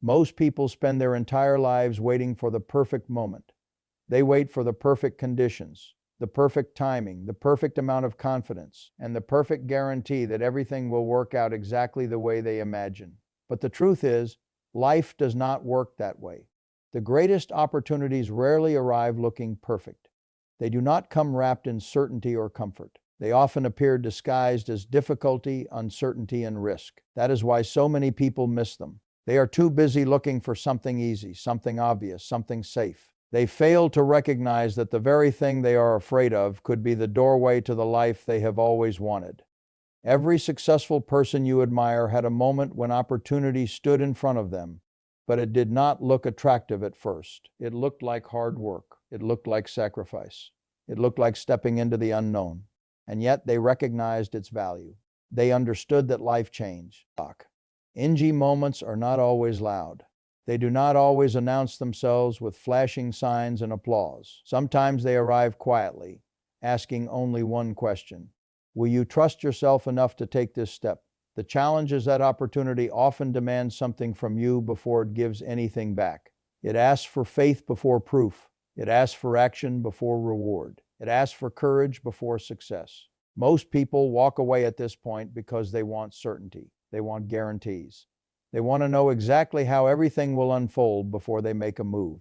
Most people spend their entire lives waiting for the perfect moment. They wait for the perfect conditions, the perfect timing, the perfect amount of confidence, and the perfect guarantee that everything will work out exactly the way they imagine. But the truth is, life does not work that way. The greatest opportunities rarely arrive looking perfect. They do not come wrapped in certainty or comfort. They often appear disguised as difficulty, uncertainty, and risk. That is why so many people miss them. They are too busy looking for something easy, something obvious, something safe. They fail to recognize that the very thing they are afraid of could be the doorway to the life they have always wanted. Every successful person you admire had a moment when opportunity stood in front of them, but it did not look attractive at first. It looked like hard work. It looked like sacrifice. It looked like stepping into the unknown. And yet they recognized its value. They understood that life changed. NG moments are not always loud. They do not always announce themselves with flashing signs and applause. Sometimes they arrive quietly, asking only one question: will you trust yourself enough to take this step? The challenge is that opportunity often demands something from you before it gives anything back. It asks for faith before proof. It asks for action before reward. It asks for courage before success. Most people walk away at this point because they want certainty. They want guarantees. They want to know exactly how everything will unfold before they make a move.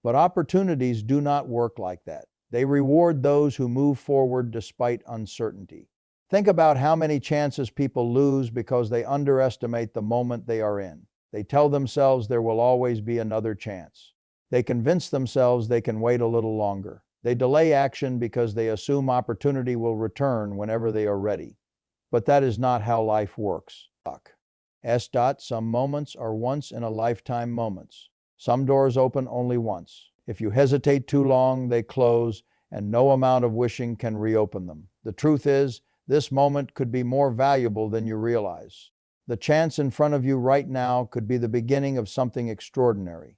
But opportunities do not work like that. They reward those who move forward despite uncertainty. Think about how many chances people lose because they underestimate the moment they are in. They tell themselves there will always be another chance. They convince themselves they can wait a little longer. They delay action because they assume opportunity will return whenever they are ready. But that is not how life works. Some moments are once-in-a-lifetime moments. Some doors open only once. If you hesitate too long, they close, and no amount of wishing can reopen them. The truth is, this moment could be more valuable than you realize. The chance in front of you right now could be the beginning of something extraordinary.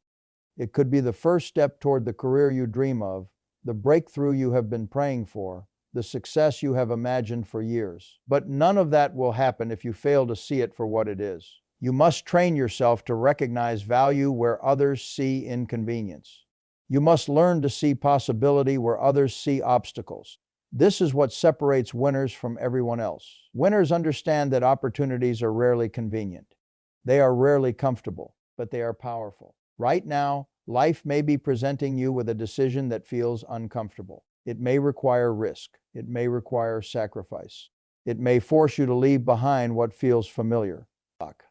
It could be the first step toward the career you dream of, the breakthrough you have been praying for, the success you have imagined for years. But none of that will happen if you fail to see it for what it is. You must train yourself to recognize value where others see inconvenience. You must learn to see possibility where others see obstacles. This is what separates winners from everyone else. Winners understand that opportunities are rarely convenient. They are rarely comfortable, but they are powerful. Right now, life may be presenting you with a decision that feels uncomfortable. It may require risk. It may require sacrifice. It may force you to leave behind what feels familiar.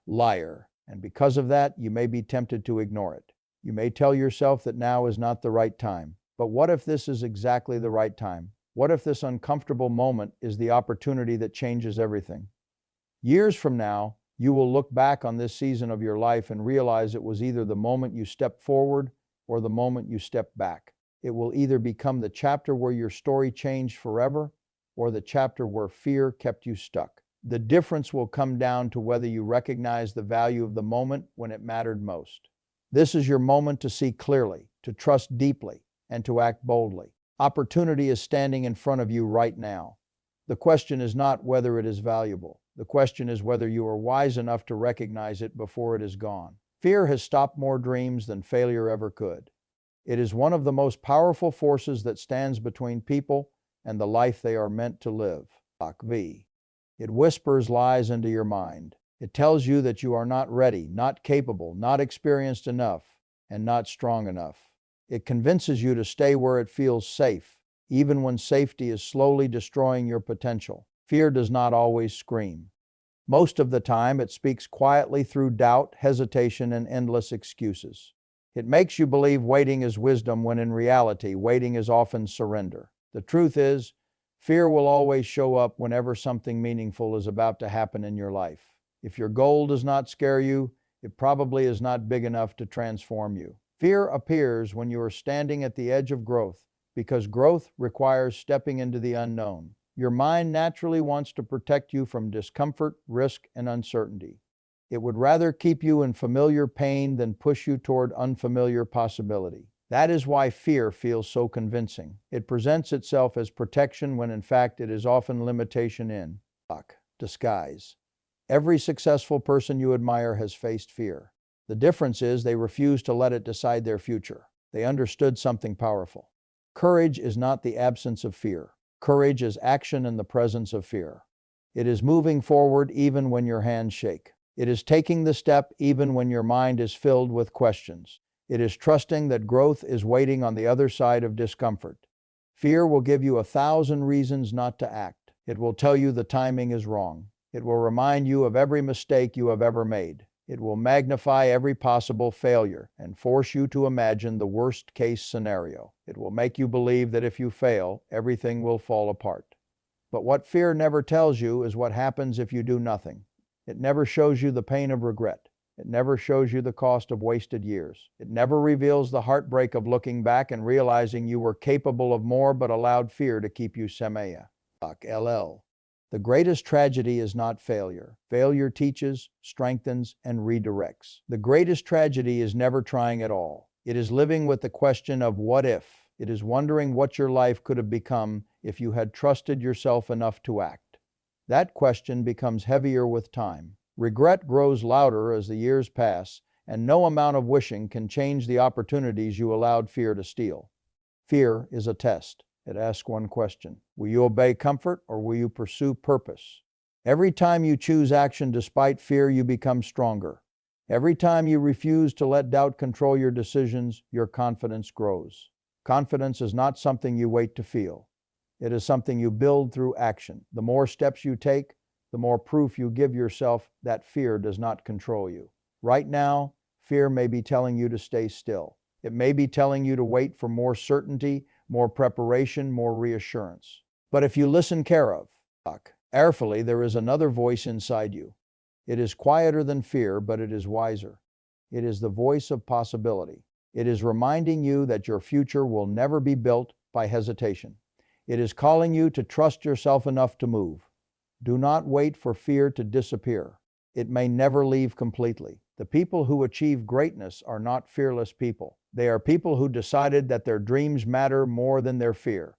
Liar. And because of that, you may be tempted to ignore it. You may tell yourself that now is not the right time. But what if this is exactly the right time? What if this uncomfortable moment is the opportunity that changes everything? Years from now, you will look back on this season of your life and realize it was either the moment you stepped forward or the moment you stepped back. It will either become the chapter where your story changed forever or the chapter where fear kept you stuck. The difference will come down to whether you recognize the value of the moment when it mattered most. This is your moment to see clearly, to trust deeply, and to act boldly. Opportunity is standing in front of you right now. The question is not whether it is valuable. The question is whether you are wise enough to recognize it before it is gone. Fear has stopped more dreams than failure ever could. It is one of the most powerful forces that stands between people and the life they are meant to live. It whispers lies into your mind. It tells you that you are not ready, not capable, not experienced enough, and not strong enough. It convinces you to stay where it feels safe, even when safety is slowly destroying your potential. Fear does not always scream. Most of the time, it speaks quietly through doubt, hesitation, and endless excuses. It makes you believe waiting is wisdom when in reality, waiting is often surrender. The truth is, fear will always show up whenever something meaningful is about to happen in your life. If your goal does not scare you, it probably is not big enough to transform you. Fear appears when you are standing at the edge of growth, because growth requires stepping into the unknown. Your mind naturally wants to protect you from discomfort, risk, and uncertainty. It would rather keep you in familiar pain than push you toward unfamiliar possibility. That is why fear feels so convincing. It presents itself as protection when in fact it is often limitation in disguise. Every successful person you admire has faced fear. The difference is they refused to let it decide their future. They understood something powerful. Courage is not the absence of fear. Courage is action in the presence of fear. It is moving forward even when your hands shake. It is taking the step even when your mind is filled with questions. It is trusting that growth is waiting on the other side of discomfort. Fear will give you 1,000 reasons not to act. It will tell you the timing is wrong. It will remind you of every mistake you have ever made. It will magnify every possible failure and force you to imagine the worst-case scenario. It will make you believe that if you fail, everything will fall apart. But what fear never tells you is what happens if you do nothing. It never shows you the pain of regret. It never shows you the cost of wasted years. It never reveals the heartbreak of looking back and realizing you were capable of more but allowed fear to keep you semaya. LL. The greatest tragedy is not failure. Failure teaches, strengthens, and redirects. The greatest tragedy is never trying at all. It is living with the question of what if. It is wondering what your life could have become if you had trusted yourself enough to act. That question becomes heavier with time. Regret grows louder as the years pass, and no amount of wishing can change the opportunities you allowed fear to steal. Fear is a test. It asks one question: will you obey comfort or will you pursue purpose? Every time you choose action despite fear, you become stronger. Every time you refuse to let doubt control your decisions, your confidence grows. Confidence is not something you wait to feel. It is something you build through action. The more steps you take, the more proof you give yourself that fear does not control you. Right now, fear may be telling you to stay still. It may be telling you to wait for more certainty, more preparation, more reassurance. But if you listen carefully, there is another voice inside you. It is quieter than fear, but it is wiser. It is the voice of possibility. It is reminding you that your future will never be built by hesitation. It is calling you to trust yourself enough to move. Do not wait for fear to disappear. It may never leave completely. The people who achieve greatness are not fearless people. They are people who decided that their dreams matter more than their fear.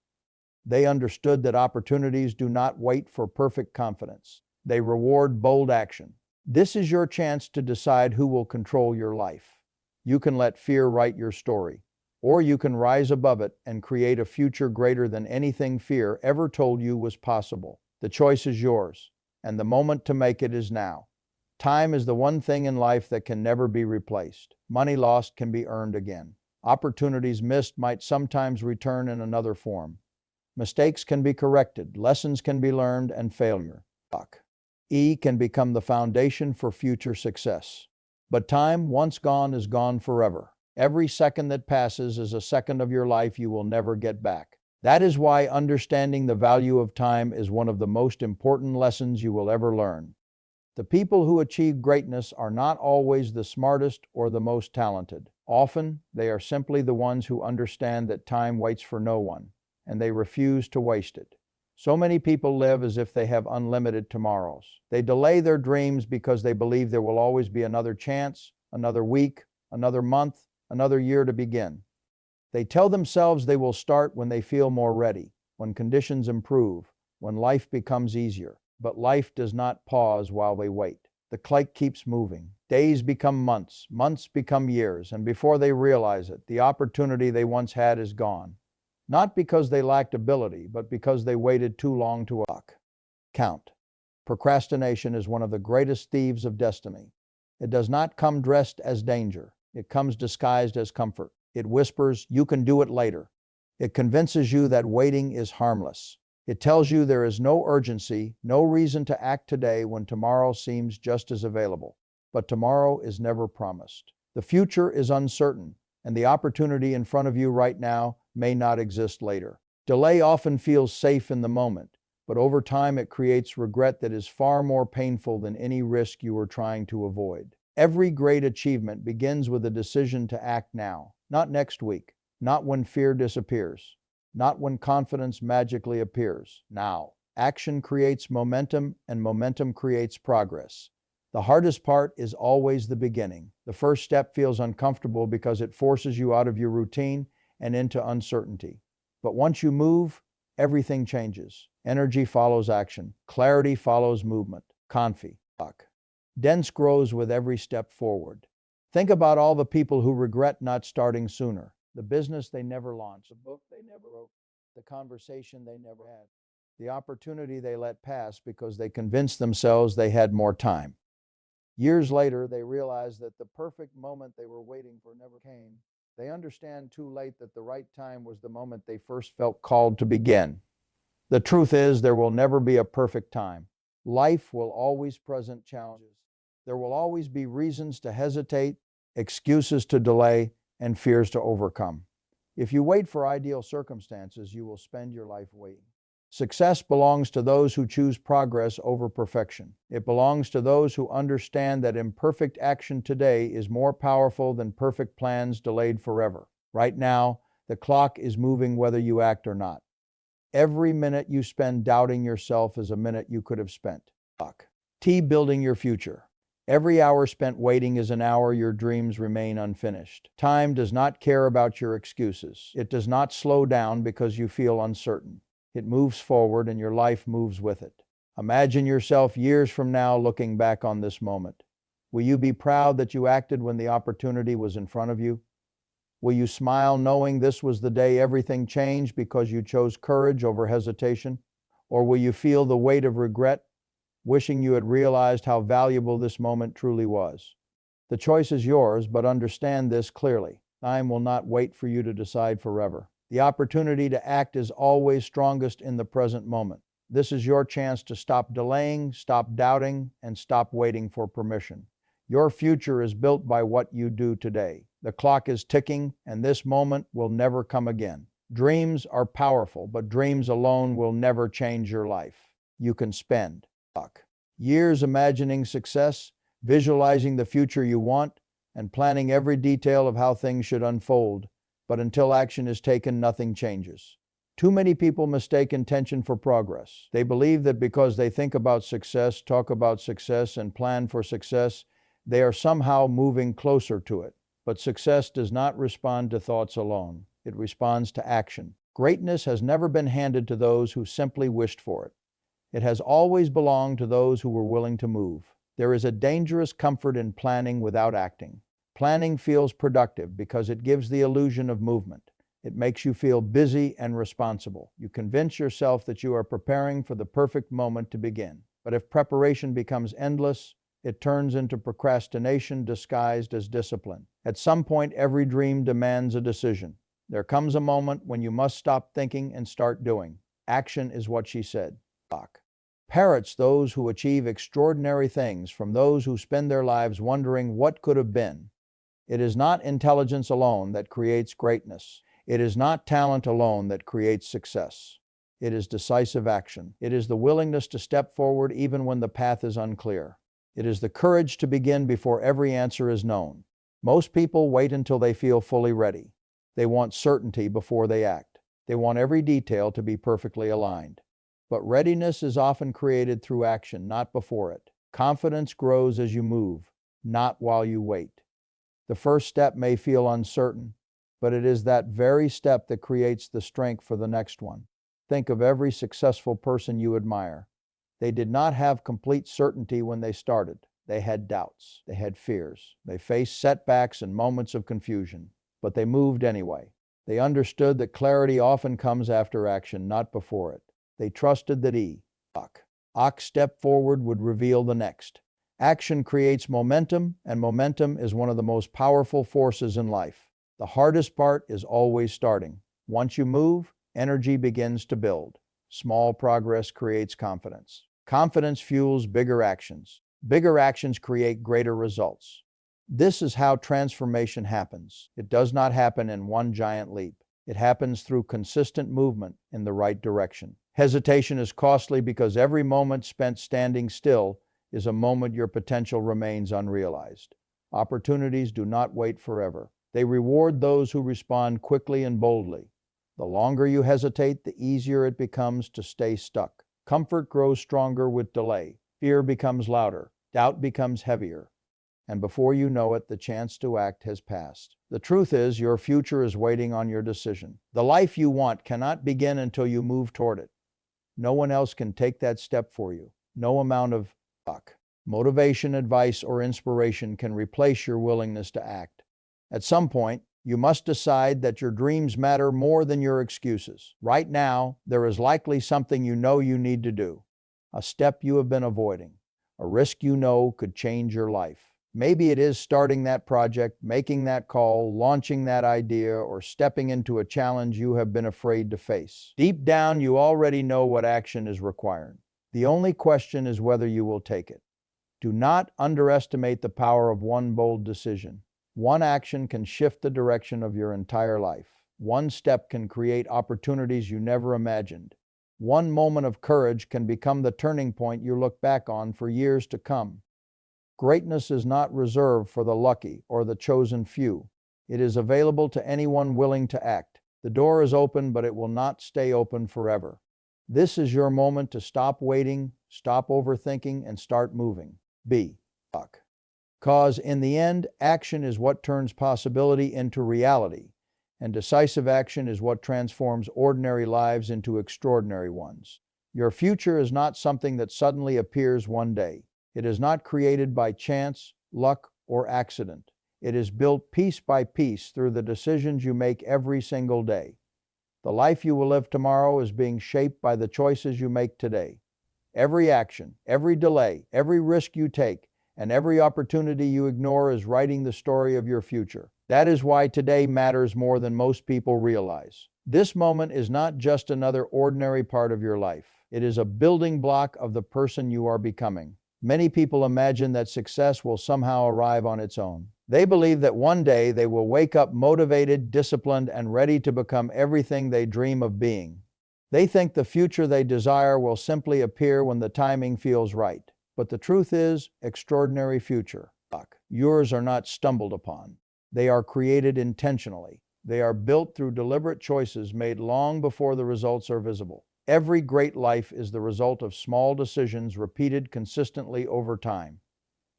They understood that opportunities do not wait for perfect confidence. They reward bold action. This is your chance to decide who will control your life. You can let fear write your story, or you can rise above it and create a future greater than anything fear ever told you was possible. The choice is yours, and the moment to make it is now. Time is the one thing in life that can never be replaced. Money lost can be earned again. Opportunities missed might sometimes return in another form. Mistakes can be corrected, lessons can be learned, and failure can become the foundation for future success. But time, once gone, is gone forever. Every second that passes is a second of your life you will never get back. That is why understanding the value of time is one of the most important lessons you will ever learn. The people who achieve greatness are not always the smartest or the most talented. Often, they are simply the ones who understand that time waits for no one, and they refuse to waste it. So many people live as if they have unlimited tomorrows. They delay their dreams because they believe there will always be another chance, another week, another month, another year to begin. They tell themselves they will start when they feel more ready, when conditions improve, when life becomes easier. But life does not pause while they wait. The clock keeps moving. Days become months, months become years, and before they realize it, the opportunity they once had is gone. Not because they lacked ability, but because they waited too long to count. Procrastination is one of the greatest thieves of destiny. It does not come dressed as danger. It comes disguised as comfort. It whispers, "You can do it later." It convinces you that waiting is harmless. It tells you there is no urgency, no reason to act today when tomorrow seems just as available. But tomorrow is never promised. The future is uncertain, and the opportunity in front of you right now may not exist later. Delay often feels safe in the moment, but over time it creates regret that is far more painful than any risk you were trying to avoid. Every great achievement begins with a decision to act now, not next week, not when fear disappears, not when confidence magically appears. Now, action creates momentum, and momentum creates progress. The hardest part is always the beginning. The first step feels uncomfortable because it forces you out of your routine and into uncertainty. But once you move, everything changes. Energy follows action. Clarity follows movement. Dense grows with every step forward. Think about all the people who regret not starting sooner. The business they never launched, the book they never wrote, the conversation they never had, the opportunity they let pass because they convinced themselves they had more time. Years later, they realized that the perfect moment they were waiting for never came. They understand too late that the right time was the moment they first felt called to begin. The truth is, there will never be a perfect time. Life will always present challenges. There will always be reasons to hesitate, excuses to delay, and fears to overcome. If you wait for ideal circumstances, you will spend your life waiting. Success belongs to those who choose progress over perfection. It belongs to those who understand that imperfect action today is more powerful than perfect plans delayed forever. Right now, the clock is moving whether you act or not. Every minute you spend doubting yourself is a minute you could have spent. Building your future. Every hour spent waiting is an hour your dreams remain unfinished. Time does not care about your excuses. It does not slow down because you feel uncertain. It moves forward and your life moves with it. Imagine yourself years from now looking back on this moment. Will you be proud that you acted when the opportunity was in front of you? Will you smile knowing this was the day everything changed because you chose courage over hesitation? Or will you feel the weight of regret, wishing you had realized how valuable this moment truly was? The choice is yours, but understand this clearly. Time will not wait for you to decide forever. The opportunity to act is always strongest in the present moment. This is your chance to stop delaying, stop doubting, and stop waiting for permission. Your future is built by what you do today. The clock is ticking, and this moment will never come again. Dreams are powerful, but dreams alone will never change your life. You can spend years imagining success, visualizing the future you want, and planning every detail of how things should unfold. But until action is taken, nothing changes. Too many people mistake intention for progress. They believe that because they think about success, talk about success, and plan for success, they are somehow moving closer to it. But success does not respond to thoughts alone. It responds to action. Greatness has never been handed to those who simply wished for it. It has always belonged to those who were willing to move. There is a dangerous comfort in planning without acting. Planning feels productive because it gives the illusion of movement. It makes you feel busy and responsible. You convince yourself that you are preparing for the perfect moment to begin. But if preparation becomes endless, it turns into procrastination disguised as discipline. At some point, every dream demands a decision. There comes a moment when you must stop thinking and start doing. Action is what she said. Parrots those who achieve extraordinary things from those who spend their lives wondering what could have been. It is not intelligence alone that creates greatness. It is not talent alone that creates success. It is decisive action. It is the willingness to step forward even when the path is unclear. It is the courage to begin before every answer is known. Most people wait until they feel fully ready. They want certainty before they act. They want every detail to be perfectly aligned. But readiness is often created through action, not before it. Confidence grows as you move, not while you wait. The first step may feel uncertain, but it is that very step that creates the strength for the next one. Think of every successful person you admire. They did not have complete certainty when they started. They had doubts. They had fears. They faced setbacks and moments of confusion, but they moved anyway. They understood that clarity often comes after action, not before it. They trusted that Ox step forward would reveal the next. Action creates momentum, and momentum is one of the most powerful forces in life. The hardest part is always starting. Once you move, energy begins to build. Small progress creates confidence. Confidence fuels bigger actions. Bigger actions create greater results. This is how transformation happens. It does not happen in one giant leap. It happens through consistent movement in the right direction. Hesitation is costly because every moment spent standing still is a moment your potential remains unrealized. Opportunities do not wait forever. They reward those who respond quickly and boldly. The longer you hesitate, the easier it becomes to stay stuck. Comfort grows stronger with delay. Fear becomes louder. Doubt becomes heavier. And before you know it, the chance to act has passed. The truth is, your future is waiting on your decision. The life you want cannot begin until you move toward it. No one else can take that step for you. No amount of Motivation, advice, or inspiration can replace your willingness to act. At some point, you must decide that your dreams matter more than your excuses. Right now, there is likely something you know you need to do, a step you have been avoiding, a risk you know could change your life. Maybe it is starting that project, making that call, launching that idea, or stepping into a challenge you have been afraid to face. Deep down, you already know what action is required. The only question is whether you will take it. Do not underestimate the power of one bold decision. One action can shift the direction of your entire life. One step can create opportunities you never imagined. One moment of courage can become the turning point you look back on for years to come. Greatness is not reserved for the lucky or the chosen few. It is available to anyone willing to act. The door is open, but it will not stay open forever. This is your moment to stop waiting, stop overthinking, and start moving. B. Luck. Cause in the end, action is what turns possibility into reality, and decisive action is what transforms ordinary lives into extraordinary ones. Your future is not something that suddenly appears one day. It is not created by chance, luck, or accident. It is built piece by piece through the decisions you make every single day. The life you will live tomorrow is being shaped by the choices you make today. Every action, every delay, every risk you take, and every opportunity you ignore is writing the story of your future. That is why today matters more than most people realize. This moment is not just another ordinary part of your life. It is a building block of the person you are becoming. Many people imagine that success will somehow arrive on its own. They believe that one day they will wake up motivated, disciplined, and ready to become everything they dream of being. They think the future they desire will simply appear when the timing feels right. But the truth is, extraordinary future. Yours are not stumbled upon. They are created intentionally. They are built through deliberate choices made long before the results are visible. Every great life is the result of small decisions repeated consistently over time.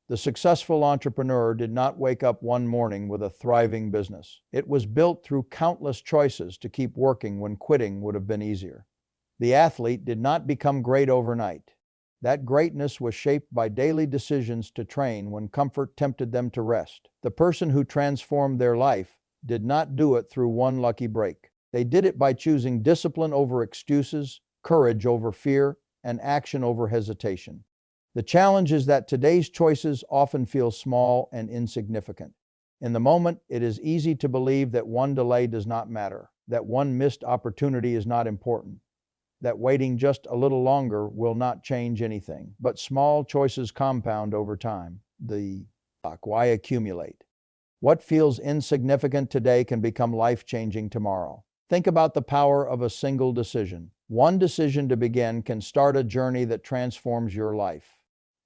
The successful entrepreneur did not wake up one morning with a thriving business. It was built through countless choices to keep working when quitting would have been easier. The athlete did not become great overnight. That greatness was shaped by daily decisions to train when comfort tempted them to rest. The person who transformed their life did not do it through one lucky break. They did it by choosing discipline over excuses, courage over fear, and action over hesitation. The challenge is that today's choices often feel small and insignificant. In the moment, it is easy to believe that one delay does not matter, that one missed opportunity is not important, that waiting just a little longer will not change anything. But small choices compound over time. Why accumulate? What feels insignificant today can become life-changing tomorrow. Think about the power of a single decision. One decision to begin can start a journey that transforms your life.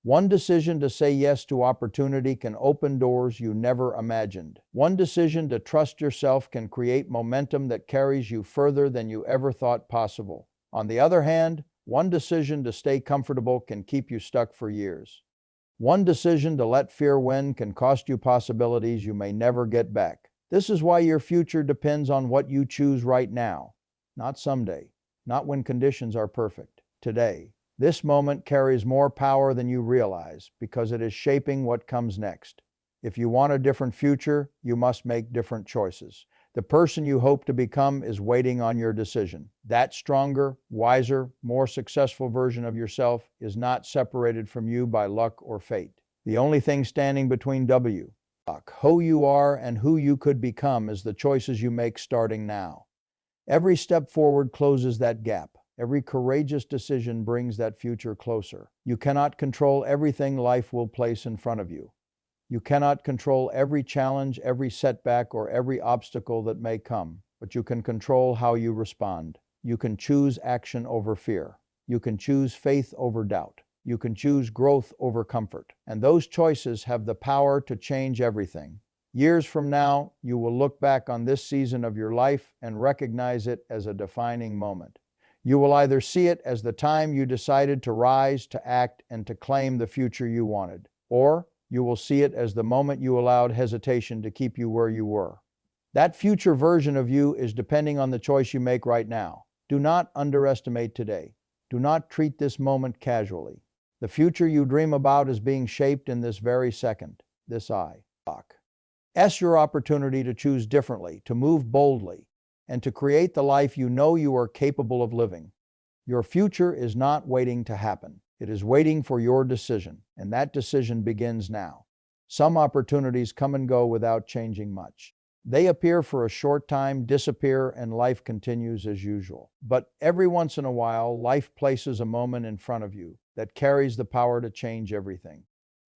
One decision to say yes to opportunity can open doors you never imagined. One decision to trust yourself can create momentum that carries you further than you ever thought possible. On the other hand, one decision to stay comfortable can keep you stuck for years. One decision to let fear win can cost you possibilities you may never get back. This is why your future depends on what you choose right now. Not someday, not when conditions are perfect. Today. This moment carries more power than you realize because it is shaping what comes next. If you want a different future, you must make different choices. The person you hope to become is waiting on your decision. That stronger, wiser, more successful version of yourself is not separated from you by luck or fate. The only thing standing between who you are and who you could become is the choices you make starting now. Every step forward closes that gap. Every courageous decision brings that future closer. You cannot control everything life will place in front of you. You cannot control every challenge, every setback, or every obstacle that may come, but you can control how you respond. You can choose action over fear. You can choose faith over doubt. You can choose growth over comfort. And those choices have the power to change everything. Years from now, you will look back on this season of your life and recognize it as a defining moment. You will either see it as the time you decided to rise, to act, and to claim the future you wanted, or you will see it as the moment you allowed hesitation to keep you where you were. That future version of you is depending on the choice you make right now. Do not underestimate today. Do not treat this moment casually. The future you dream about is being shaped in this very second, this I. S your opportunity to choose differently, to move boldly, and to create the life you know you are capable of living. Your future is not waiting to happen. It is waiting for your decision, and that decision begins now. Some opportunities come and go without changing much. They appear for a short time, disappear, and life continues as usual. But every once in a while, life places a moment in front of you that carries the power to change everything.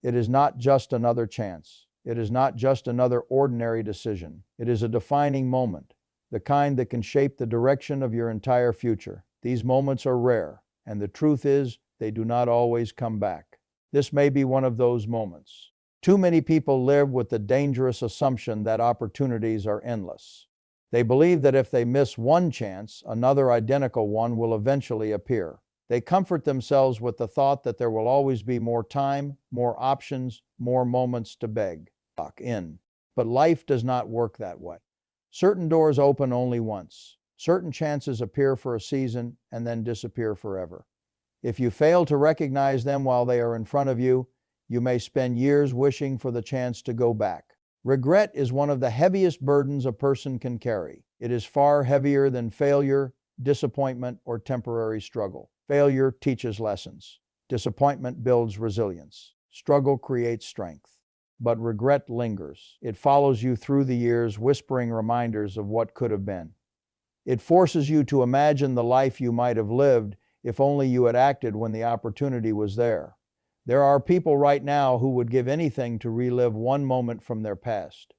It is not just another chance. It is not just another ordinary decision. It is a defining moment, the kind that can shape the direction of your entire future. These moments are rare, and the truth is, they do not always come back. This may be one of those moments. Too many people live with the dangerous assumption that opportunities are endless. They believe that if they miss one chance, another identical one will eventually appear. They comfort themselves with the thought that there will always be more time, more options, more moments to beg in. But life does not work that way. Certain doors open only once. Certain chances appear for a season and then disappear forever. If you fail to recognize them while they are in front of you, you may spend years wishing for the chance to go back. Regret is one of the heaviest burdens a person can carry. It is far heavier than failure, disappointment, or temporary struggle. Failure teaches lessons. Disappointment builds resilience. Struggle creates strength. But regret lingers. It follows you through the years, whispering reminders of what could have been. It forces you to imagine the life you might have lived if only you had acted when the opportunity was there. There are people right now who would give anything to relive one moment from their past.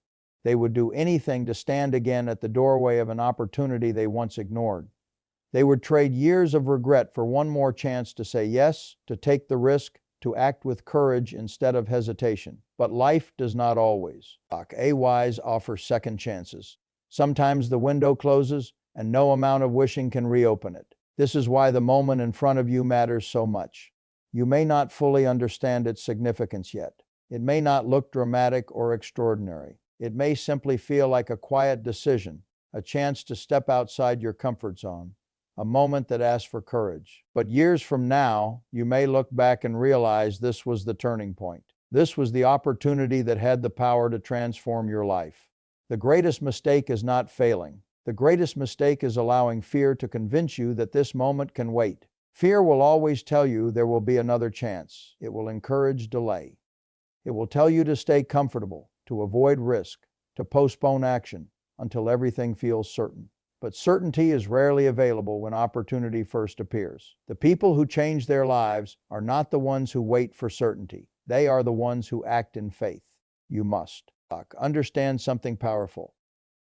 They would do anything to stand again at the doorway of an opportunity they once ignored. They would trade years of regret for one more chance to say yes, to take the risk, to act with courage instead of hesitation. But life does not always. AYs offer second chances. Sometimes the window closes, and no amount of wishing can reopen it. This is why the moment in front of you matters so much. You may not fully understand its significance yet. It may not look dramatic or extraordinary. It may simply feel like a quiet decision, a chance to step outside your comfort zone, a moment that asks for courage. But years from now, you may look back and realize this was the turning point. This was the opportunity that had the power to transform your life. The greatest mistake is not failing. The greatest mistake is allowing fear to convince you that this moment can wait. Fear will always tell you there will be another chance. It will encourage delay. It will tell you to stay comfortable, to avoid risk, to postpone action until everything feels certain. But certainty is rarely available when opportunity first appears. The people who change their lives are not the ones who wait for certainty. They are the ones who act in faith. You must understand something powerful.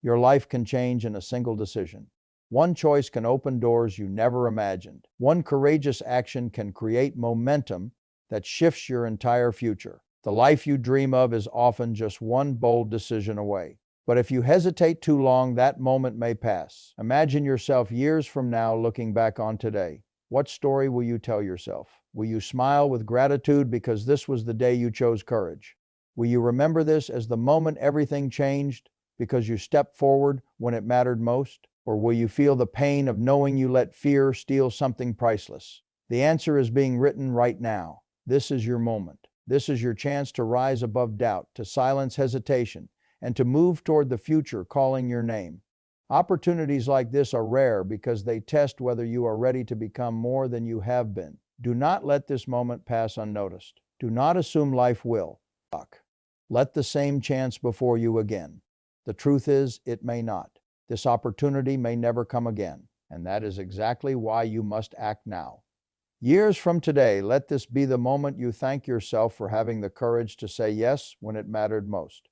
Your life can change in a single decision. One choice can open doors you never imagined. One courageous action can create momentum that shifts your entire future. The life you dream of is often just one bold decision away. But if you hesitate too long, that moment may pass. Imagine yourself years from now looking back on today. What story will you tell yourself? Will you smile with gratitude because this was the day you chose courage? Will you remember this as the moment everything changed because you stepped forward when it mattered most? Or will you feel the pain of knowing you let fear steal something priceless? The answer is being written right now. This is your moment. This is your chance to rise above doubt, to silence hesitation, and to move toward the future calling your name. Opportunities like this are rare because they test whether you are ready to become more than you have been. Do not let this moment pass unnoticed. Do not assume life will. Let the same chance before you again. The truth is, it may not. This opportunity may never come again, and that is exactly why you must act now. Years from today, let this be the moment you thank yourself for having the courage to say yes when it mattered most.